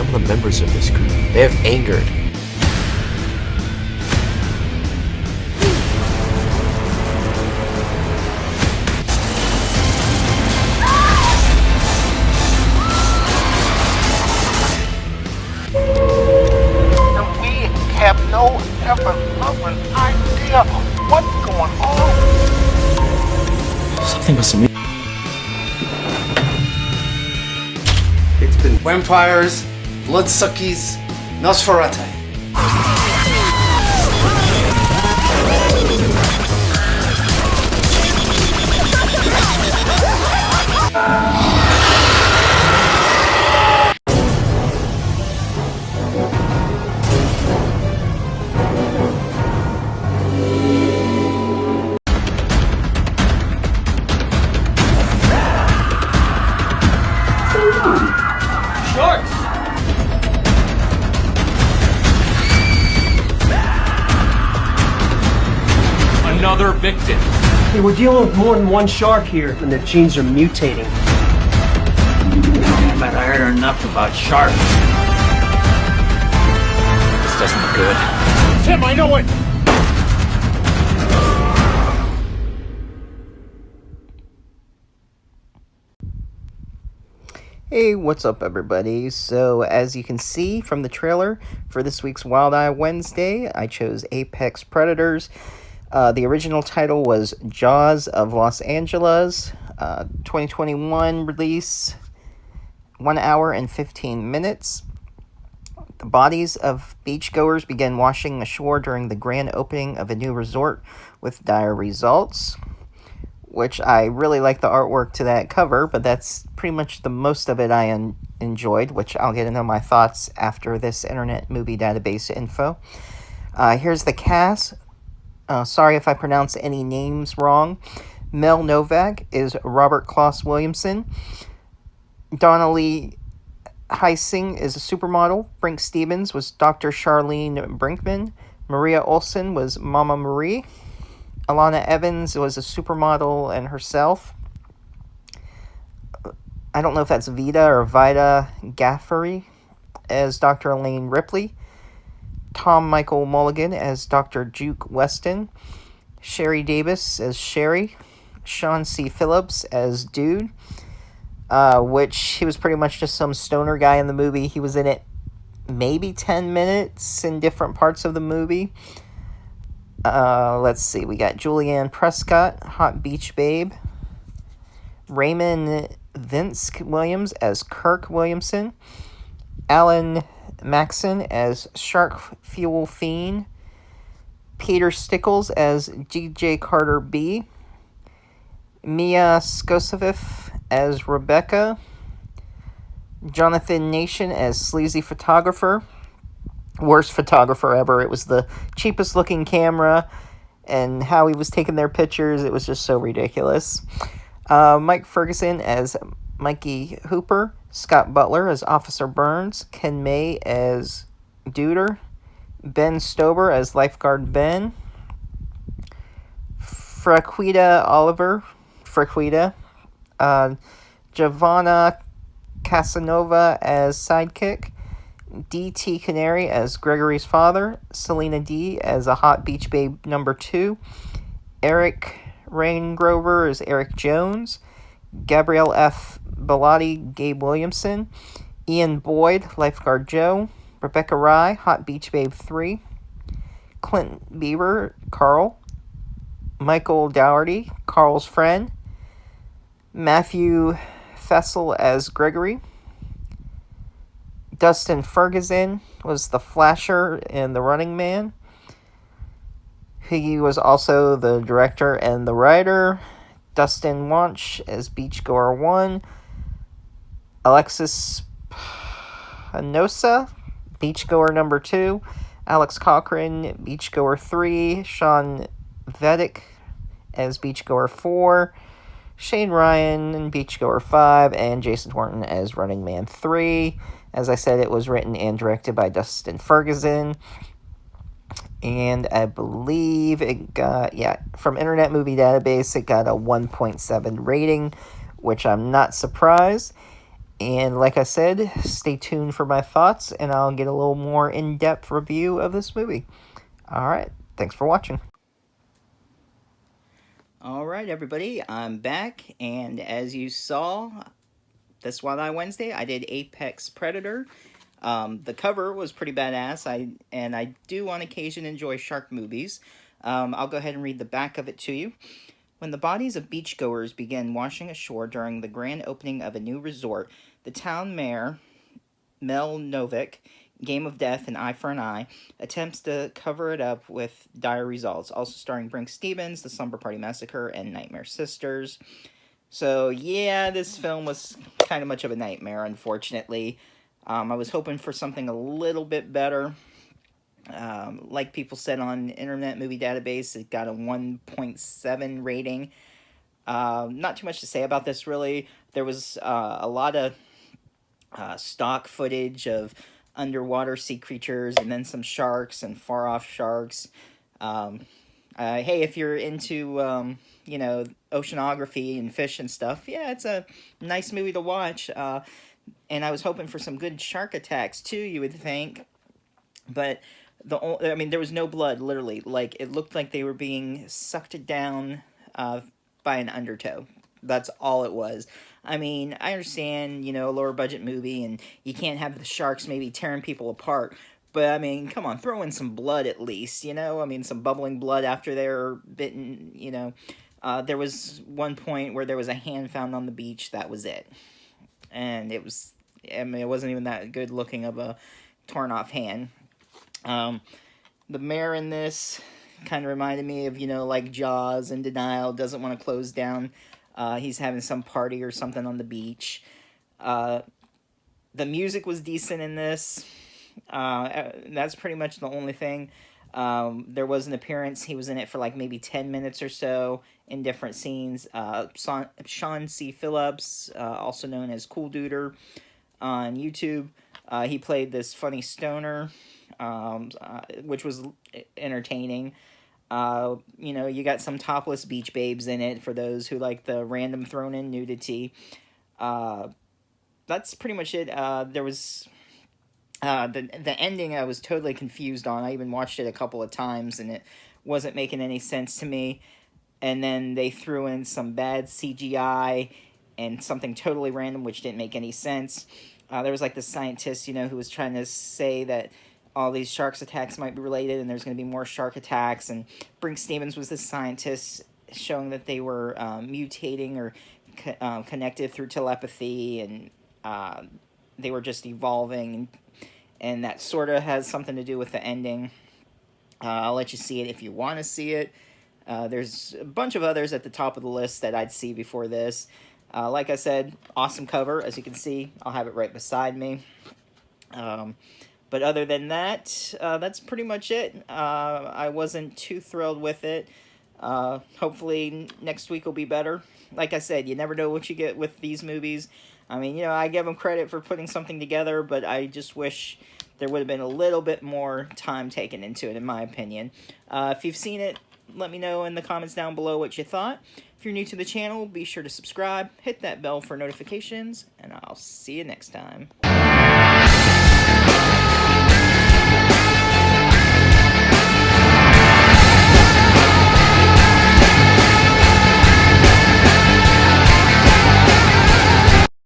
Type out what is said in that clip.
some of the members of this group. They have angered. And we have no ever-loving idea what's going on. Something must have been. It's been vampires, bloodsuckies, Nosferatu. Another victim. Hey, we're dealing with more than one shark here, and their genes are mutating. Damn it, I heard enough about sharks. This doesn't look good. Tim, I know it! Hey, what's up everybody? So, as you can see from the trailer for this week's Wild Eye Wednesday, I chose Apex Predators. The original title was Jaws of Los Angeles, 2021 release, 1 hour and 15 minutes. The bodies of beachgoers began washing ashore during the grand opening of a new resort with dire results, which I really like the artwork to that cover, but that's pretty much the most of it I enjoyed, which I'll get into my thoughts after this Internet Movie Database info. Here's the cast. Sorry if I pronounce any names wrong. Mel Novak is Robert Klaus Williamson. Donnelly Heising is a supermodel. Brink Stevens was Dr. Charlene Brinkman. Maria Olsen was Mama Marie. Alana Evans was a supermodel and herself. I don't know if that's Vida or Vida Gaffery as Dr. Elaine Ripley. Tom Michael Mulligan as Dr. Juke Weston, Sherry Davis as Sherry, Sean C. Phillips as Dude, which he was pretty much just some stoner guy in the movie. He was in it maybe 10 minutes in different parts of the movie. Let's see, we got Julianne Prescott, Hot Beach Babe, Raymond Vince Williams as Kirk Williamson, Alan Maxon as Shark Fuel Fiend, Peter Stickles as DJ Carter B, Mia Skosevich as Rebecca, Jonathan Nation as Sleazy Photographer, worst photographer ever. It was the cheapest looking camera, and how he was taking their pictures, it was just so ridiculous. Mike Ferguson as Mikey Hooper, Scott Butler as Officer Burns, Ken May as Duder, Ben Stober as Lifeguard Ben, Fraquita Oliver, Giovanna Casanova as Sidekick, D.T. Canary as Gregory's father, Selena D. as a Hot Beach Babe number 2, Eric Raingrover as Eric Jones, Gabrielle F. Bellotti, Gabe Williamson, Ian Boyd, Lifeguard Joe, Rebecca Rye, Hot Beach Babe 3, Clint Bieber, Carl, Michael Dougherty, Carl's friend, Matthew Fessel as Gregory, Dustin Ferguson was the Flasher in The Running Man. He was also the director and the writer. Dustin Wanch as Beachgoer 1. Alexis Panosa, Beachgoer number 2. Alex Cochran, Beachgoer 3. Sean Vedic as Beachgoer 4. Shane Ryan, Beachgoer 5. And Jason Horton as Running Man 3. As I said, it was written and directed by Dustin Ferguson. And I believe it got, from Internet Movie Database, it got a 1.7 rating, which I'm not surprised. And like I said, stay tuned for my thoughts, and I'll get a little more in-depth review of this movie. Alright, thanks for watching. Alright, everybody, I'm back, and as you saw, this Wild Eye Wednesday, I did Apex Predator. The cover was pretty badass, and I do on occasion enjoy shark movies. I'll go ahead and read the back of it to you. When the bodies of beachgoers begin washing ashore during the grand opening of a new resort, the town mayor, Mel Novick, Game of Death and Eye for an Eye, attempts to cover it up with dire results. Also starring Brink Stevens, The Slumber Party Massacre, and Nightmare Sisters. So, yeah, this film was kind of much of a nightmare, unfortunately. I was hoping for something a little bit better. Like people said on Internet Movie Database, it got a 1.7 rating. Not too much to say about this, really. There was a lot of stock footage of underwater sea creatures, and then some sharks and far-off sharks. Hey, if you're into, you know, oceanography and fish and stuff, yeah, it's a nice movie to watch. And I was hoping for some good shark attacks, too, you would think. But I mean, there was no blood, literally. Like, it looked like they were being sucked down by an undertow. That's all it was. I mean, I understand, you know, a lower budget movie, and you can't have the sharks maybe tearing people apart. But, I mean, come on, throw in some blood at least, you know? I mean, some bubbling blood after they were bitten, you know? There was one point where there was a hand found on the beach. That was it. And it was, I mean, it wasn't even that good looking of a torn off hand. The mayor in this kind of reminded me of, you know, like Jaws, in denial, doesn't want to close down. He's having some party or something on the beach. The music was decent in this. That's pretty much the only thing. There was an appearance. He was in it for like maybe 10 minutes or so in different scenes. Sean C. Phillips, also known as Cool Duder on YouTube. He played this funny stoner, which was entertaining. You know, you got some topless beach babes in it for those who like the random thrown in nudity. That's pretty much it. There was the ending I was totally confused on. I even watched it a couple of times and it wasn't making any sense to me. And then they threw in some bad CGI and something totally random which didn't make any sense. There was like this scientist, you know, who was trying to say that all these sharks attacks might be related and there's going to be more shark attacks. And Brink Stevens was this scientist showing that they were mutating or connected through telepathy, and they were just evolving. And that sort of has something to do with the ending. I'll let you see it if you want to see it. There's a bunch of others at the top of the list that I'd see before this. Like I said, awesome cover, as you can see. I'll have it right beside me. But other than that, that's pretty much it. I wasn't too thrilled with it. Hopefully next week will be better. Like I said, you never know what you get with these movies. I mean, you know, I give them credit for putting something together, but I just wish there would have been a little bit more time taken into it, in my opinion. If you've seen it, let me know in the comments down below what you thought. If you're new to the channel, be sure to subscribe, hit that bell for notifications, and I'll see you next time.